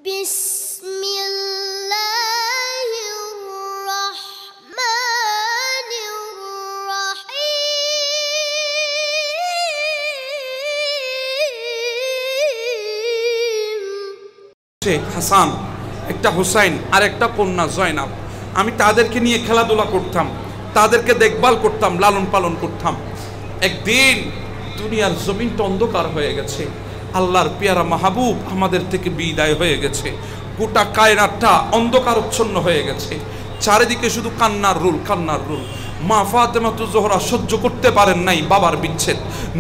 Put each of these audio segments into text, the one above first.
হাসান, একটা হুসাইন আর একটা কন্যা জয়নাব। আমি তাদেরকে নিয়ে খেলাধুলা করতাম, তাদেরকে দেখভাল করতাম, লালন পালন করতাম। একদিন দুনিয়ার জমিনটা অন্ধকার হয়ে গেছে, আল্লাহর পেয়ারা মাহবুব আমাদের থেকে বিদায় হয়ে গেছে, গোটা কায়নাতটা অন্ধকারচ্ছন্ন হয়ে গেছে, চারিদিকে শুধু কান্নার রোল, কান্নার রোল। মা ফাতেমাতু জোহরা সহ্য করতে পারেন নাই বাবার বিচ্ছেদ,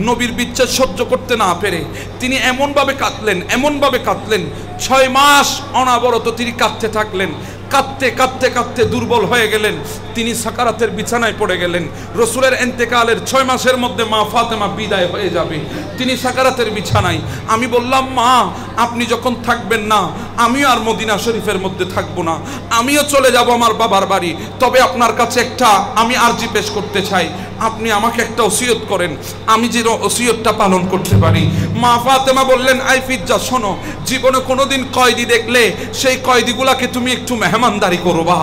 নবীর বিচ্ছেদ সহ্য করতে না পেরে তিনি এমনভাবে কাঁদলেন, এমনভাবে কাঁদলেন, 6 মাস অনাবরত তিনি কাঁদতে থাকলেন। কাঁদতে কাঁদতে কাঁদতে দুর্বল হয়ে গেলেন, তিনি সাকারাতের বিছানায় পড়ে গেলেন। রসুলের ইন্তেকালের 6 মাসের মধ্যে মা ফাতেমা বিদায় হয়ে যাবে, তিনি সাকারাতের বিছানায়। আমি বললাম, মা আপনি যখন থাকবেন না, আমিও আর মদিনা শরীফের মধ্যে থাকবো না, আমিও চলে যাব আমার বাবার বাড়ি। তবে আপনার কাছে একটা আমি আরজি পেশ করতে চাই, আপনি আমাকে একটা ওসিয়ত করেন, আমি যেন ওসিয়তটা পালন করতে পারি। মা ফাতেমা বললেন, আই ফিজ্জা, শোনো, জীবনে কোনোদিন কয়েদি দেখলে সেই কয়েদিগুলাকে তুমি একটু মেহমানদারি করবা।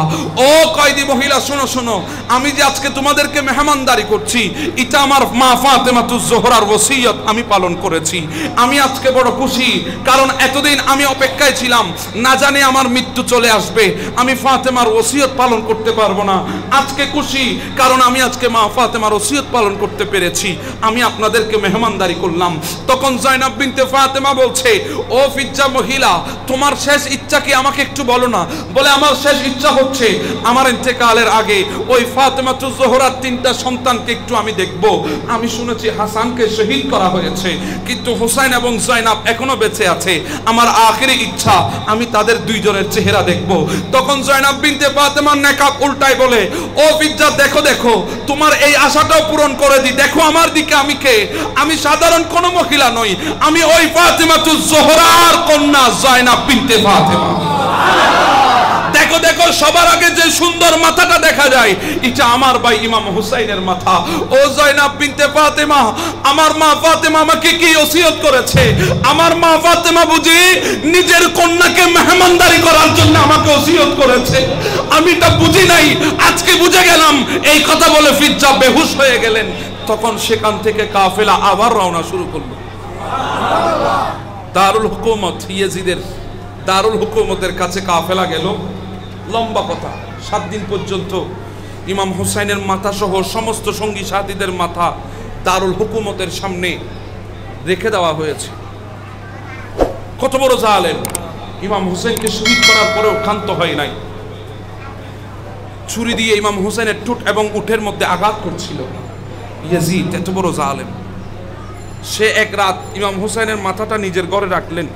ও কয়েদি মহিলা, শোনো শোনো, আমি যে আজকে তোমাদেরকে মেহমানদারি করছি, এটা আমার মা ফাতেমাতু জোহরার ওসিয়ত আমি পালন করেছি। আমি আজকে বড় খুশি, কারণ এতদিন আমি অপেক্ষায় ছিলাম, না জানি আমার মৃত্যু চলে আসবে, আমি ফাতেমার ওসিয়ত পালন করতে পারবো না। আজকে খুশি, কারণ আমি আজকে মা ফাতেমার ওসিয়ত পালন করতে পেরেছি, আমি আপনাদেরকে মেহমানদারি করলাম। তখন জয়নাব বিনতে ফাতেমা বলছে, ও ফিজ্জা মহিলা, তোমার শেষ ইচ্ছা কি আমাকে একটু বলো না। বলে, আমার শেষ ইচ্ছা হচ্ছে আমার ইন্তেকালের আগে ওই ফাতেমাতু জোহরার 3টা সন্তানকে একটু আমি দেখব। আমি শুনেছি হাসানকে শহীদ করা হয়েছে, কিন্তু হুসাইন এবং জয়নাব এখনো বেঁচে আছে। আমার আখেরি ইচ্ছা আমি তাদের 2 জনের চেহারা দেখব। তখন জয়নাব বিনতে ফাতেমার নেকাব উল্টায় বলে, ও ফিজ্জা, দেখো দেখো, তোমার এই আশাটাও পূরণ করে দি, দেখো আমার দিকে আমি কে। আমি সাধারণ কোনো মহিলা নই, আমি ওই ফাতেমাতু জোহরার কন্যা জয়নাব বিনতে ফাতেমা। দেখো দেখো, সবার আগে যে সুন্দর মাথাটা দেখা যায়, এটা আমার ভাই ইমাম হুসাইনের মাথা। ও জয়নাব বিনতে ফাতেমা, আমার মা ফাতেমা আমাকে কি ওসিয়ত করেছে? আমার মা ফাতেমা বুঝি নিজের কন্যাকে মেহমানদারি করার জন্য আমাকে ওসিয়ত করেছে? আমি তা বুঝি নাই, আজকে বুঝে গেলাম। এই কথা বলে ফিজ্জা বেহুশ হয়ে গেলেন। তখন সেখান থেকে কাফেলা আবার রওনা শুরু করলো। দারুল হুকুমত, ইয়াজিদের দারুল হুকুমতের কাছে কাফেলা গেল। লম্বা কথা, 7 দিন পর্যন্ত ইমাম হুসাইনের মাথা সহ সমস্ত সঙ্গী সাথীদের মাথা দারুল হুকুমতের সামনে রেখে দেওয়া হয়েছে। কত বড় জালেম! ইমাম হুসাইনকে শহীদ করার পরেও ক্ষান্ত হয় নাই, ছুরি দিয়ে ইমাম হুসাইনের ঠোঁট এবং উটের মধ্যে আঘাত করছিল। ইয়াজিদ এত বড় জালেম, সে এক রাত ইমাম হুসাইনের মাথাটা নিজের ঘরে রাখলেন।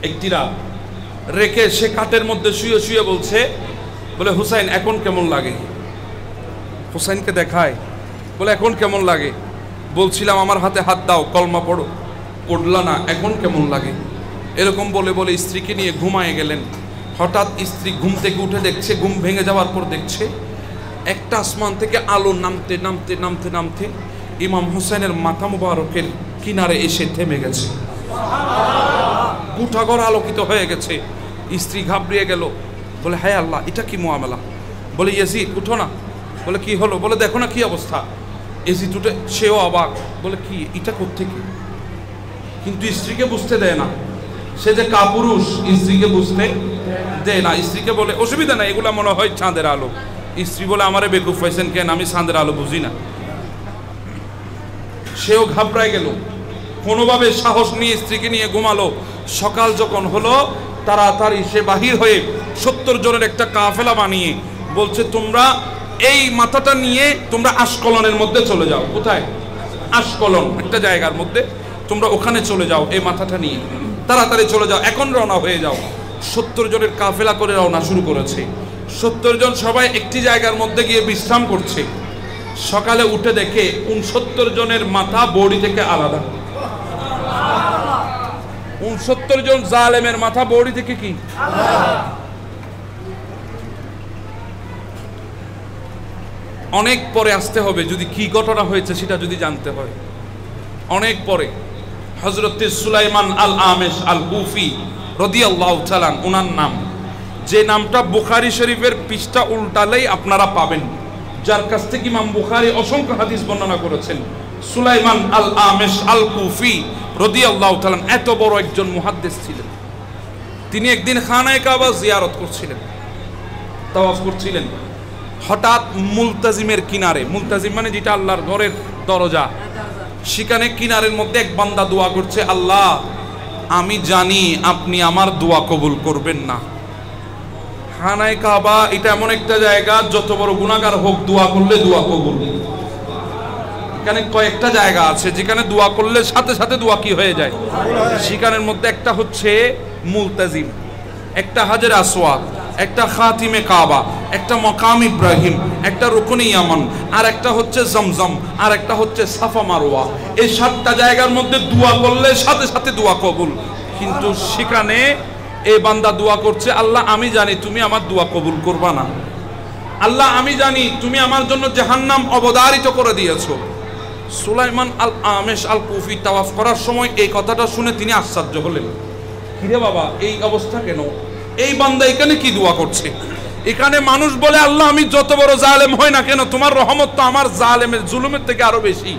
একটি রাত রেখে সে কাঠের মধ্যে শুয়ে শুয়ে বলছে, বলে, হুসাইন এখন কেমন লাগে? হুসাইনকে দেখায়, বলে, এখন কেমন লাগে? বলছিলাম আমার হাতে হাত দাও, কলমা পড়ো, পড়লা না, এখন কেমন লাগে? এরকম বলে বলে স্ত্রীকে নিয়ে ঘুমায় গেলেন। হঠাৎ স্ত্রী ঘুম থেকে উঠে দেখছে, ঘুম ভেঙে যাওয়ার পর দেখছে একটা আসমান থেকে আলো নামতে নামতে নামতে নামতে ইমাম হুসাইনের মাথা মুবারকের কিনারে এসে থেমে গেছে। গোটা ঘর আলোকিত হয়ে গেছে। স্ত্রী ঘাবড়িয়ে গেল, বলে, হায় আল্লাহ, এটা কি মুআমালা? বলে, ইয়াজিদ উঠো না। বলে, কি হলো? বলে, দেখো না কি অবস্থা। ইয়াজিদ উঠে, সেও অবাক, বলে, কি এটা কোত্থেকে? কিন্তু স্ত্রীকে বুঝতে দেয় না, সে যে কাপুরুষ, স্ত্রীকে বুঝতে দেয় না। স্ত্রীকে বলে, অসুবিধা নাই, এগুলা মনে হয় চাঁদের আলো। স্ত্রী বলে, আমারে বেকুফ পাইছেন কেন, আমি চাঁদের আলো বুঝি না। সেও ঘাবড়ায় গেল, কোনোভাবে সাহস নিয়ে স্ত্রীকে নিয়ে ঘুমালো। সকাল যখন হলো, তাড়াতাড়ি সে বাহির হয়ে 70 জনের একটা কাফেলা বানিয়ে বলছে, তোমরা এই মাথাটা নিয়ে তোমরা আশকলনের মধ্যে চলে যাও। কোথায়? আশকলন, একটা জায়গার মধ্যে, তোমরা ওখানে চলে যাও, এই মাথাটা নিয়ে তাড়াতাড়ি চলে যাও, এখন রওনা হয়ে যাও। 70 জনের কাফেলা করে রওনা শুরু করেছে। 70 জন সবাই একটি জায়গার মধ্যে গিয়ে বিশ্রাম করছে। সকালে উঠে দেখে 69 জনের মাথা বডি থেকে আলাদা। 69 জন জালেমের মাথা বডি থেকে কি অনেক পরে আসতে হবে, যদি কি ঘটনা হয়েছে সেটা যদি জানতে হয়। অনেক পরে হযরত সুলাইমান আল আমেশ আল কুফি রাদিয়াল্লাহু তাআলা ওনার নাম, যে নামটা বুখারী শরীফের পৃষ্ঠা উল্টালেই আপনারা পাবেন, যার কাছ থেকে ইমাম বুখারী অসংখ্য হাদিস বর্ণনা করেছেন। সুলাইমান আল আমেশ আল কুফি রাদিয়াল্লাহু তাআলা এত বড় একজন মুহাদ্দিস ছিলেন। তিনি একদিন খানায়ে কাবা জিয়ারত করছিলেন, তাওয়াফ করছিলেন। হঠাৎ মুলতাজিমের কিনারে, মুলতাজিম মানে যেটা আল্লাহর ঘরের দরজা, সেখানে কিনারের মধ্যে এক বান্দা দোয়া করছে, আল্লাহ আমি জানি আপনি আমার দোয়া কবুল করবেন না। খানায়ে কাবা এটা এমন একটা জায়গা, যত বড় গুনাহগার হোক দোয়া করলে দোয়া কবুল। এখানে কয়েকটা জায়গা আছে যেখানে দোয়া করলে সাথে সাথে দোয়া কি হয়ে যায়, সেখানের মধ্যে একটা হচ্ছে মুলতাজিম, একটা হাজরে আসওয়াদ, একটা খাতিমে কাবা, একটা মকাম ইব্রাহিম, একটা রুকনে ইয়ামান, আর একটা হচ্ছে জমজম, আর একটা হচ্ছে সাফা মারওয়া। এই 7টা জায়গার মধ্যে দোয়া করলে সাথে সাথে দোয়া কবুল। কিন্তু সেখানে এই বান্দা দোয়া করছে, আল্লাহ আমি জানি তুমি আমার দোয়া কবুল করবা না, আল্লাহ আমি জানি তুমি আমার জন্য জাহান্নাম অবধারিত করে দিয়েছো। সুলাইমান আল আমেশ আল কুফি তাওয়াফ করার সময় এই কথাটা শুনে তিনি আশ্চর্য হলেন, কিরে বাবা এই অবস্থা কেন, এই বান্দা এখানে কি দোয়া করছে? এখানে মানুষ বলে আল্লাহ আমি যত বড় জালেম হই না কেন তোমার রহমত তো আমার জালেমের জুলুমের থেকে আরো বেশি,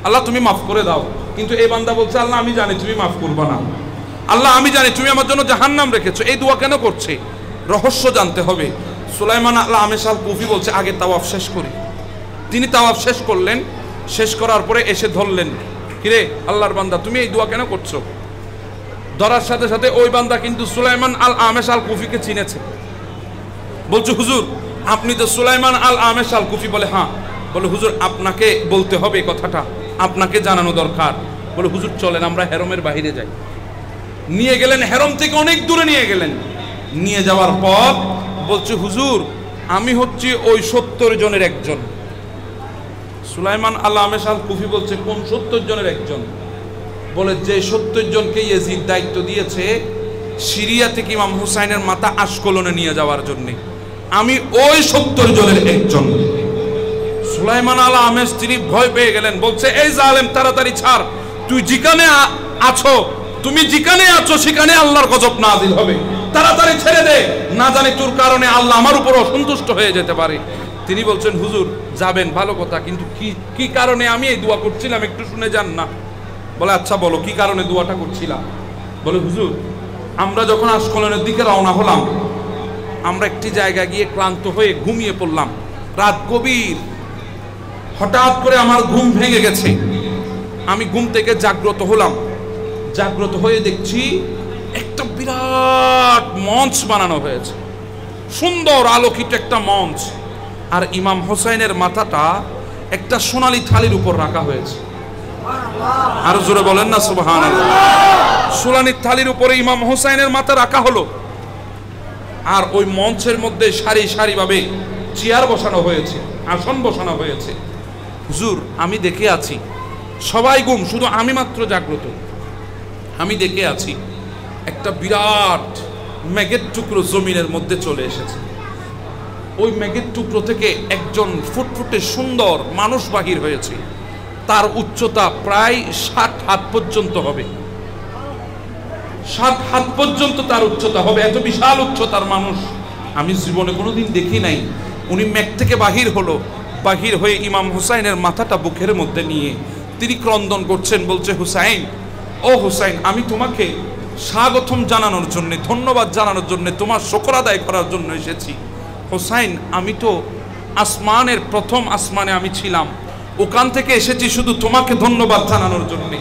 আল্লাহ তুমি মাফ করে দাও। কিন্তু এই বান্দা বলছে আল্লাহ আমি জানি তুমি মাফ করবা না, আল্লাহ আমি জানি তুমি আমার জন্য জাহান্নাম রেখেছো। এই দোয়া কেন করছে? রহস্য জানতে হবে। সুলাইমান আল আমেশ আল কুফি বলছে আগে তাওয়াফ শেষ করি। তিনি তাওয়াফ শেষ করলেন, শেষ করার পরে এসে ধরলেন, কিরে আল্লাহর বান্দা তুমি এই দোয়া কেন করছো? ধরার সাথে সাথে ওই বান্দা কিন্তু সুলাইমান আল আমেশ আল কুফিকে চিনেছে। বলছে হুজুর আপনি তো সুলাইমান আল আমেশ আল কুফি? বলে হ্যাঁ। বলে হুজুর আপনাকে বলতে হবে কথাটা, আপনাকে জানানো দরকার। বলে হুজুর চলেন আমরা হেরমের বাইরে যাই। নিয়ে গেলেন, হেরম থেকে অনেক দূরে নিয়ে গেলেন। নিয়ে যাওয়ার পর বলছে হুজুর আমি হচ্ছি ওই 70 জনের একজন। সুলাইমান আল আমেশ আল কুফি বলছে কোন 70 জনের একজন? বলে যে 70 জনকে ইয়াজিদ দায়িত্ব দিয়েছে সিরিয়া থেকে ইমাম হুসাইনের মাথা আশকলনে নিয়ে যাওয়ার জন্য, আমি ওই 70 জনের একজন। সুলাইমান আল আমেশ তিনি ভয় পেয়ে গেলেন, বলছে এই জালেম তাড়াতাড়ি ছাড়, তুই যেখানে আছো, তুমি যেখানে আছো সেখানে আল্লাহর গজব নাযিল হবে, তাড়াতাড়ি ছেড়ে দে, না জানি তোর কারণে আল্লাহ আমার উপর অসন্তুষ্ট হয়ে যেতে পারে। তিনি বলছেন হুজুর যাবেন ভালো কথা, কিন্তু কি কারণে আমি এই দোয়া করছিলাম একটু শুনে যান না। বলে আচ্ছা বলো কি কারণে দোয়াটা করছিলাম? বলে হুজুর আমরা যখন আশকলনের দিকে রওনা হলাম, আমরা একটি জায়গা গিয়ে ক্লান্ত হয়ে ঘুমিয়ে পড়লাম, রাত গভীর, হঠাৎ করে আমার ঘুম ভেঙে গেছে। আমি ঘুম থেকে জাগ্রত হলাম, জাগ্রত হয়ে দেখছি একটা বিরাট মঞ্চ বানানো হয়েছে, সুন্দর আলোকিত একটা মঞ্চ, আর ইমাম হোসেনের মাথাটা একটা সোনালী থালির উপর রাখা হয়েছে। আর জোরে বলেন না সুবহানাল্লাহ। সোনালী থালির উপরে ইমাম হোসেনের মাথা রাখা হলো, আর ওই মঞ্চের মধ্যে সারি সারি ভাবে চেয়ার বসানো হয়েছে, আসন বসানো হয়েছে। হুজুর আমি দেখে আছি, সবাই ঘুম, শুধু আমি মাত্র জাগ্রত। আমি দেখে আছি একটা বিরাট মেঘের টুকরো জমিনের মধ্যে চলে এসেছে। ওই মেঘের টুকরো থেকে একজন ফুটফুটে সুন্দর মানুষ বাহির হয়েছে, তার উচ্চতা প্রায় 60 হাত পর্যন্ত হবে, 7 হাত পর্যন্ত তার উচ্চতা হবে। এত বিশাল উচ্চতার মানুষ আমি জীবনে কোনোদিন দেখি নাই। উনি মেঘ থেকে বাহির হলো, বাহির হয়ে ইমাম হুসাইনের মাথাটা বুকের মধ্যে নিয়ে তিনি ক্রন্দন করছেন, বলছে হুসাইন, ও হুসাইন আমি তোমাকে স্বাগতম জানানোর জন্য, ধন্যবাদ জানানোর জন্য, তোমার শুকর আদায় করার জন্য এসেছি। হুসাইন আমি তো আসমানের প্রথম আসমানে আমি ছিলাম, ওখান থেকে এসেছি শুধু তোমাকে ধন্যবাদ জানানোর জন্যে,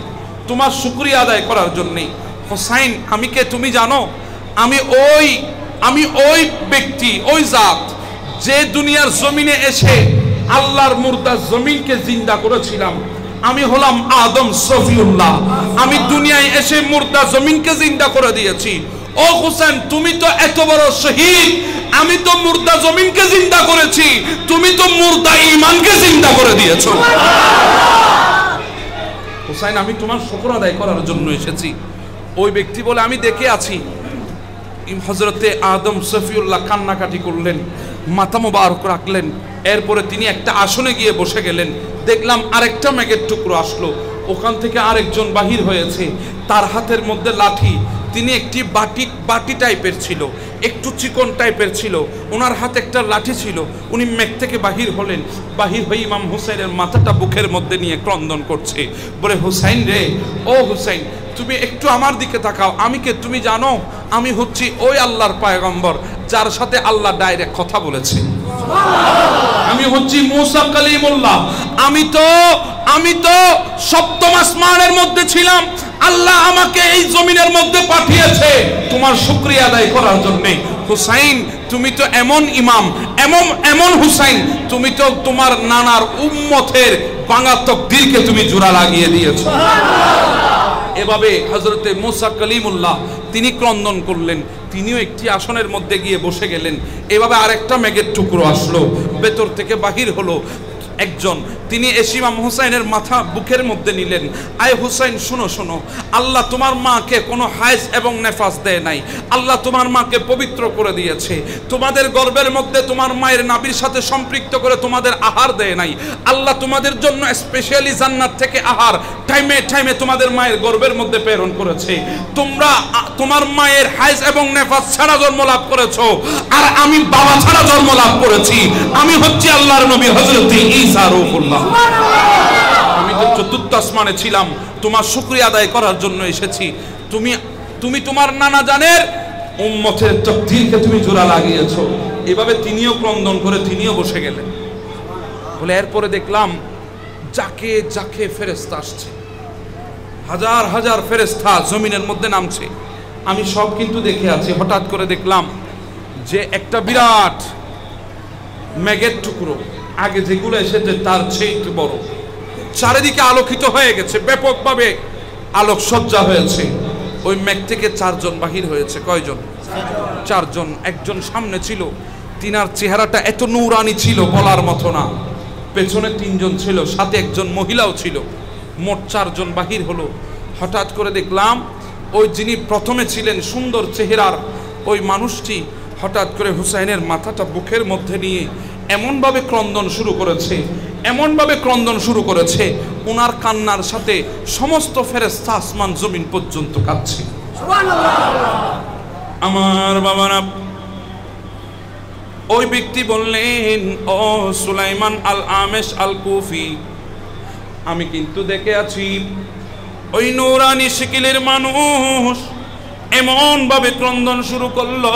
তোমার শুকরিয়া আদায় করার জন্যে। হুসাইন আমি কে তুমি জানো? আমি ওই ব্যক্তি, ওই জাত যে দুনিয়ার জমিনে এসে আল্লাহর মুর্দা জমিনকে জিন্দা করেছিলাম। আমি হলাম আদম সফিউল্লাহ, আমি দুনিয়ায় এসে মুর্দা জমিনকে জিন্দা করে দিয়েছি। ও হুসেন তুমি তো এত বড় শহীদ, আমি তো মুর্দা জমিনকে জিন্দা করেছি, তুমি তো মুর্দা ঈমানকে জিন্দা করে দিয়েছো। হুসাইন আমি তোমার শুকর আদায় করার জন্য এসেছি। ওই ব্যক্তি বলে আমি দেখে আছি। হযরতে আদম সফিউল্লাহ কান্নাকাটি করলেন, মাথা মোবারক রাখলেন, এরপরে তিনি একটা আসনে গিয়ে বসে গেলেন। দেখলাম আরেকটা মেঘের টুকরো আসলো, ওখান থেকে আরেকজন বাহির হয়েছে, তার হাতের মধ্যে লাঠি, তিনি একটি বাটি টাইপের ছিল, একটু চিকন টাইপের ছিল, ওনার হাতে একটা লাঠি ছিল। উনি মেঘ থেকে বাহির হলেন, বাহির হয়ে ইমাম হুসাইনের মাথাটা বুকের মধ্যে নিয়ে ক্রন্দন করছে, বলে হুসাইন রে, ও হুসাইন তুমি একটু আমার দিকে তাকাও। আমি কে তুমি জানো? আমি হচ্ছি ওই আল্লাহর পয়গম্বর যার সাথে আল্লাহ ডাইরেক্ট কথা বলেছে। আমি হচ্ছি মুসা কালিমুল্লাহ। আমি তো সপ্তম আসমানের মধ্যে ছিলাম, আল্লাহ আমাকে এই জমিনের মধ্যে পাঠিয়েছে তোমার শুকরিয়া আদায় করার জন্য। হুসাইন তুমি তো এমন ইমাম, এমন হুসাইন, তুমি তো তোমার নানার উম্মতের বাঙা তাকদীরকে তুমি জোড়া লাগিয়ে দিয়েছো। এভাবে হযরতে মুসা কালিমুল্লাহ তিনি ক্রন্দন করলেন, তিনিও একটি আসনের মধ্যে গিয়ে বসে গেলেন। এভাবে আরেকটা মেঘের টুকরো আসলো, ভেতর থেকে বাহির হলো একজন, তিনি এসে ইমাম হুসাইনের মাথা বুকের মধ্যে নিলেন। আয় হুসাইন শোনো শোনো, আল্লাহ তোমার মাকে কোনো হায়েজ এবং নেফাস দেয় নাই, আল্লাহ তোমার মাকে পবিত্র করে দিয়েছে। তোমাদের গর্ভের মধ্যে তোমার মায়ের নাভির সাথে সম্পৃক্ত করে তোমাদের আহার দেয় নাই, আল্লাহ তোমাদের জন্য স্পেশালি জান্নাত থেকে আহার টাইমে টাইমে তোমাদের মায়ের গর্ভের মধ্যে প্রেরণ করেছে। তোমরা তোমার মায়ের হায়েজ এবং নেফাস ছাড়া জন্ম লাভ করেছো, আর আমি বাবা ছাড়া জন্ম লাভ করেছি। আমি হচ্ছি আল্লাহর নবী হযরত ঈসা রূহুল্লাহ। আমি তো চতুর্থ আসমানে ছিলাম, তোমার শুকরিয়া আদায় করার জন্য এসেছি। তুমি তোমার নানা জানের উম্মতের তাকদীরকে তুমি জোড়া লাগিয়েছো। এভাবে তিনিও ক্রন্দন করে তিনিও বসে গেলেন। বলে এরপরে দেখলাম যাকে যাকে ফেরেশতা আসছে, হাজার হাজার ফেরেশতা জমিনের মধ্যে নামছে। আমি সব কিন্তু দেখে আছি। হঠাৎ করে দেখলাম যে একটা বিরাট মেঘের টুকরো, আগে যেগুলো এসেছে তার চেয়ে একটু বড়, চারিদিকে আলোকিত হয়ে গেছে, ব্যাপকভাবে আলোকসজ্জা হয়েছে। ওই মেঘ থেকে চারজন বাহির হয়েছে। কয়জন? চারজন। একজন সামনে ছিল, তিনার চেহারাটা এত নূরানি ছিল বলার মতো না। পেছনে তিনজন ছিল, সাথে একজন মহিলাও ছিল। মোট চারজন বাহির হলো। হঠাৎ করে দেখলাম ওই যিনি প্রথমে ছিলেন সুন্দর চেহারার ওই মানুষটি হঠাৎ করে হুসাইনের মাথাটা বুকের মধ্যে নিয়ে এমনভাবে ক্রন্দন শুরু করেছে, ওনার কান্নার সাথে সমস্ত ফেরেশতা আসমান জমিন পর্যন্ত কাঁদছে। আমার বাবারা, ওই ব্যক্তি বললেন, ও সুলাইমান আল আমেশ আল কুফি, আমি কিন্তু দেখে আছি ওই নূরানি শিকিলের মানুষ এমন ভাবে ক্রন্দন শুরু করলো,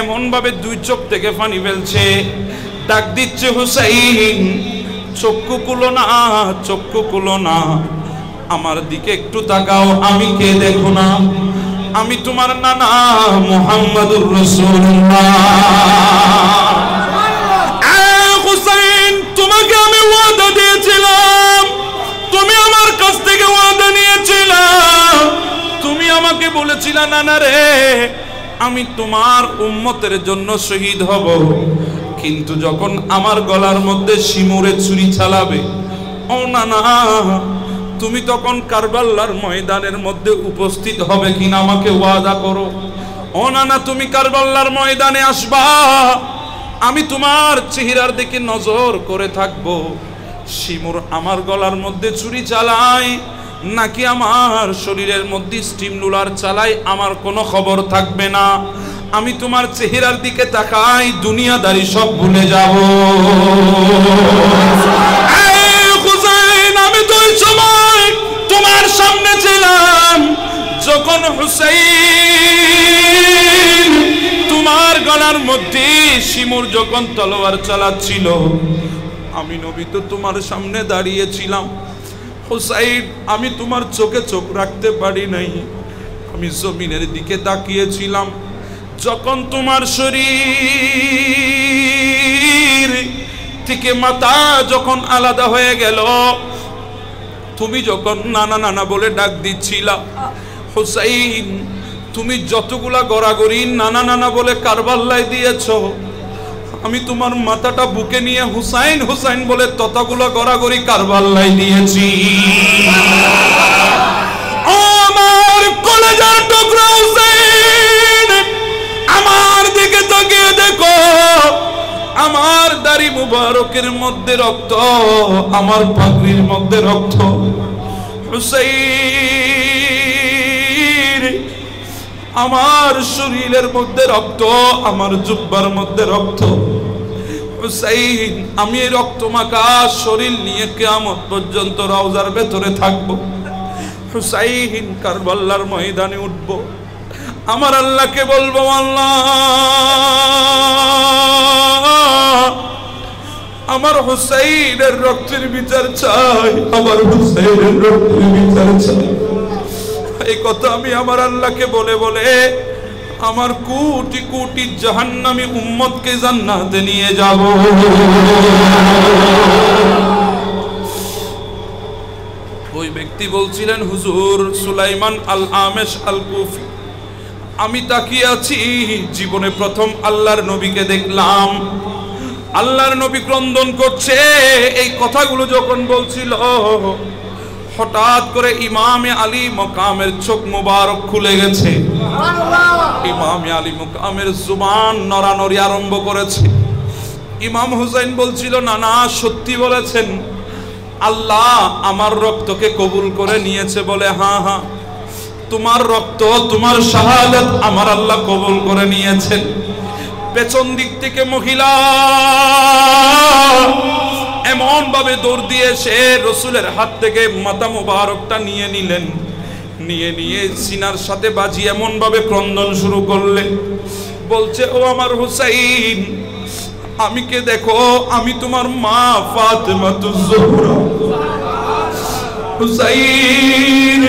এমন ভাবে দুই চোখ থেকে পানি ফেলছে, ডাক দিচ্ছে হুসাইন চক্ষু খুলো না, আমার দিকে একটু তাকাও, আমি কে দেখো না, আমি তোমার নানা মুহাম্মাদুর রাসূলুল্লাহ। হুসাইন তোমাকে আমি ওয়াদা দিয়েছিলাম, তুমি আমার কাছ থেকে ওয়াদা নিয়েছিলা, তুমি আমাকে বলেছিলা নানা রে আমি তোমার উম্মতের জন্য শহীদ হব, কিন্তু যখন আমার গলার মধ্যে শিমুরে ছুরি চালাবে, ও নানা তুমি তখন কারবালার ময়দানের মধ্যে উপস্থিত হবে কিনা আমাকে ওয়াদা করো। ও নানা তুমি কারবালার ময়দানে আসবা, আমি তোমার চেহারার দিকে নজর করে থাকবো, শিমুর আমার গলার মধ্যে ছুরি চালায় নাকি আমার শরীরের মধ্যে স্টিম রুলার চালাই আমার কোনো খবর থাকবে না। আমি তোমার চেহারার দিকে তাকাই, দুনিয়াদারি সব ভুলে যাব। আমি তো ওই সময় তোমার সামনে ছিলাম যখন হুসাইন তোমার গলার মধ্যে শিমুর যখন তলোয়ার চালাচ্ছিল, আমি নবী তো তোমার সামনে দাঁড়িয়েছিলাম। হুসাইন আমি তোমার চোখে চোখ রাখতে পারি নাই, আমি জমিনের দিকে তাকিয়েছিলাম। যখন তোমার শরীর থেকে মাথা যখন আলাদা হয়ে গেল, তুমি যখন নানা নানা বলে ডাক দিচ্ছিলা, হুসাইন তুমি যতগুলা গড়াগড়ি নানা নানা বলে কারবালায় দিয়েছ, আমি তোমার মাথাটা বুকে নিয়ে হুসাইন হুসাইন বলে ততগুলো গড়াগড়ি কারবালায় দিয়েছি। আমার কলেজার টুকরা হুসাইন, আমার দিকে তাকিয়ে দেখো, আমার দাড়ি মুবারকের মধ্যে রক্ত, আমার পাগড়ির মধ্যে রক্ত। হুসাইন, আমার শরীরের মধ্যে রক্ত, আমার জুব্বার মধ্যে রক্ত। হুসাইন, আমি এই রক্ত মাখা শরীর নিয়ে কিয়ামত পর্যন্ত রওজার ভেতরে থাকবো। হুসাইন, কারবালার ময়দানে উঠব, আমার আল্লাহকে বলবো, আল্লাহ আমার হুসাইনের রক্তের বিচার চাই, আমার হুসাইনের রক্তের বিচার চাই। এই কথা আমি আমার আল্লাহকে বলে বলে আমার কোটি কোটি জাহান্নামী উম্মতকে জান্নাতে নিয়ে যাব। ওই ব্যক্তি বলছিলেন, হুজুর সুলাইমান আল আমেশ আল কুফি, আমি তাকিয়ে আছি, জীবনে প্রথম আল্লাহর নবীকে দেখলাম। আল্লাহর নবী ক্রন্দন করছে। এই কথাগুলো যখন বলছিল, হঠাৎ করে ইমামে আলী মকামের চোখ মুবারক খুলে গেছে। ইমামে আলী মকামের জুবান নড়ানড়ি আরম্ভ করেছে। ইমাম হুসাইন বলছিল, না না, সত্যি বলেছেন, আল্লাহ আমার রক্তকে কবুল করে নিয়েছে। বলে, হ্যাঁ হ্যাঁ, তোমার রক্ত, তোমার শাহাদাত আমার আল্লাহ কবুল করে নিয়েছেন। পেছন দিক থেকে মহিলা এমন ভাবে দৌড় দিয়ে সে রসুলের হাত থেকে মাথা মুবারকটা নিয়ে নিলেন। নিয়ে সিনার সাথে বাজি এমন ভাবে ক্রন্দন শুরু করলেন। বলছে, ও আমার হুসাইন, আমি কে দেখো, আমি তোমার মা ফাতেমাতুজ জোহরা। হুসাইন,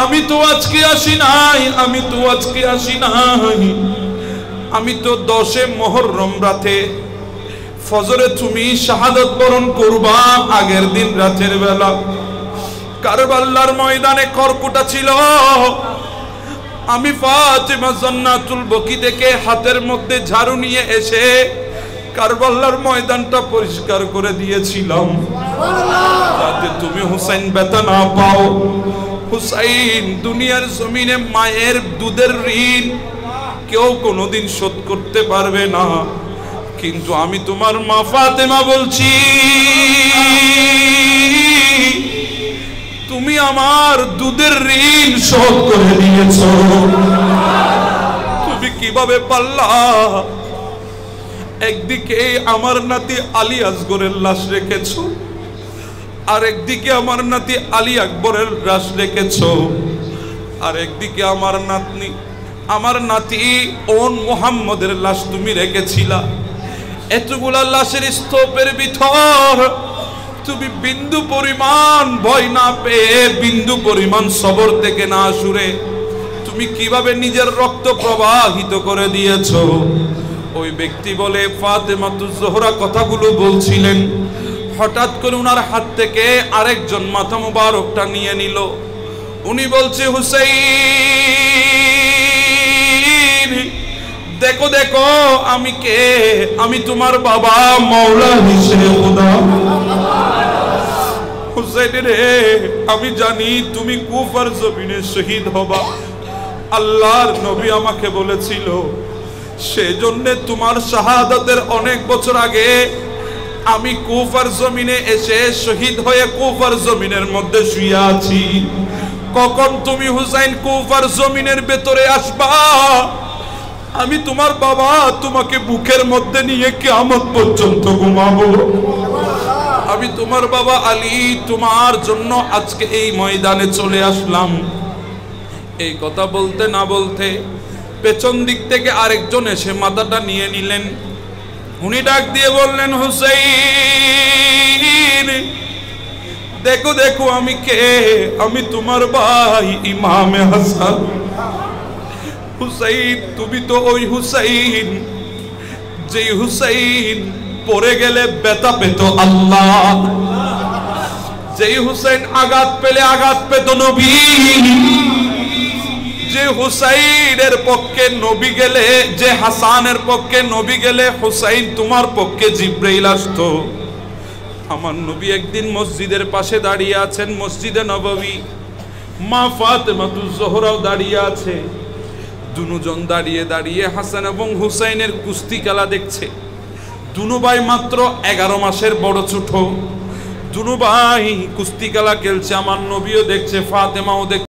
আমি তো আজকে আসি নাই, আমি তো 10 মুহররম রাতে ফজরে তুমি শাহাদাত বরণ করবা, আগের দিন রাতের বেলা কারবালার ময়দানে খড়কুটা ছিল। আমি ফাতেমা জান্নাতুল বকি থেকে হাতের মধ্যে ঝাড়ু নিয়ে এসে কারবালার ময়দানটা পরিষ্কার করে দিয়েছিলাম, যাতে তুমি হুসাইন ব্যথা না পাও। হুসাইন, দুনিয়ার জমিনে মায়ের দুধের ঋণ কেউ কোনোদিন শোধ করতে পারবে না, কিন্তু আমি তোমার মা ফাতেমা বলছি, তুমি আমার দুধের ঋণ শোধ করে দিয়েছো। তুমি কিভাবে পারলা? একদিকে আমার নাতি আলী আসগরের লাশ রেখেছো, আর একদিকে আমার নাতি আলী আকবরের লাশ রেখেছো, আর একদিকে আমার নাতি ওন মুহাম্মদের লাশ তুমি রেখেছিলা। এতগুলা লাশের স্তূপের ভিতর তুমি বিন্দু পরিমাণ ভয় না পেয়ে, বিন্দু পরিমাণ সবর থেকে না সুরে তুমি কিভাবে নিজের রক্ত প্রবাহিত করে দিয়েছো? ওই ব্যক্তি বলে, ফাতেমাতুজ জোহরা কথাগুলো বলছিলেন, হঠাৎ করে উনার হাত থেকে আরেকজন মাথা মুবারকটা নিয়ে নিল। উনি বলছে, হুসাইন, দেখো দেখো আমি কে, আমি তোমার বাবা মাওলা হিসেবে খোদা। হুসাইন রে, আমি জানি তুমি কুফার জমিনে শহীদ হবা। আল্লাহর নবী আমাকে বলেছিল, সেজন্য তোমার শাহাদাতের অনেক বছর আগে আমি কুফার জমিনে এসে শহীদ হয়ে কুফার জমিনের মধ্যে শুয়ে আছি। কখন তুমি হুসাইন কুফার জমিনের ভেতরে আসবা, আমি তোমার বাবা তোমাকে বুকের মধ্যে নিয়ে কিয়ামত পর্যন্ত ঘুমাবো। আমি তোমার বাবা আলী, তোমার জন্য আজকে এই ময়দানে চলে আসলাম। এই কথা বলতে না বলতে পেছন দিক থেকে আরেকজন এসে মাথাটা নিয়ে নিলেন। উনি ডাক দিয়ে বললেন, হুসাইন, দেখো দেখো আমি কে, আমি তোমার ভাই ইমামে হাসান। হুসাইন, তুমি তো ওই হুসাইন, যে হুসাইন পড়ে গেলে ব্যথা পেত আল্লাহ, যেই হুসাইন আঘাত পেলে আঘাত পেত নবী, যে হুসাইনের পক্ষে নবী গেলে, যে হাসানের পক্ষে নবী গেলে হুসাইন তোমার পক্ষে জিব্রাইল আসতো। আমার নবী একদিন মসজিদের পাশে দাঁড়িয়ে আছেন, মসজিদে নববী, মা ফাতেমাতুজ জোহরাও দাঁড়িয়ে আছে। দুজন দাঁড়িয়ে দাঁড়িয়ে হাসান এবং হুসাইনের কুস্তি খেলা দেখছে। দুনো ভাই মাত্র 11 মাসের বড় ছোট, দুনু ভাই কুস্তি খেলা খেলছে, আমার নবীও দেখছে, ফাতেমাও দেখছে।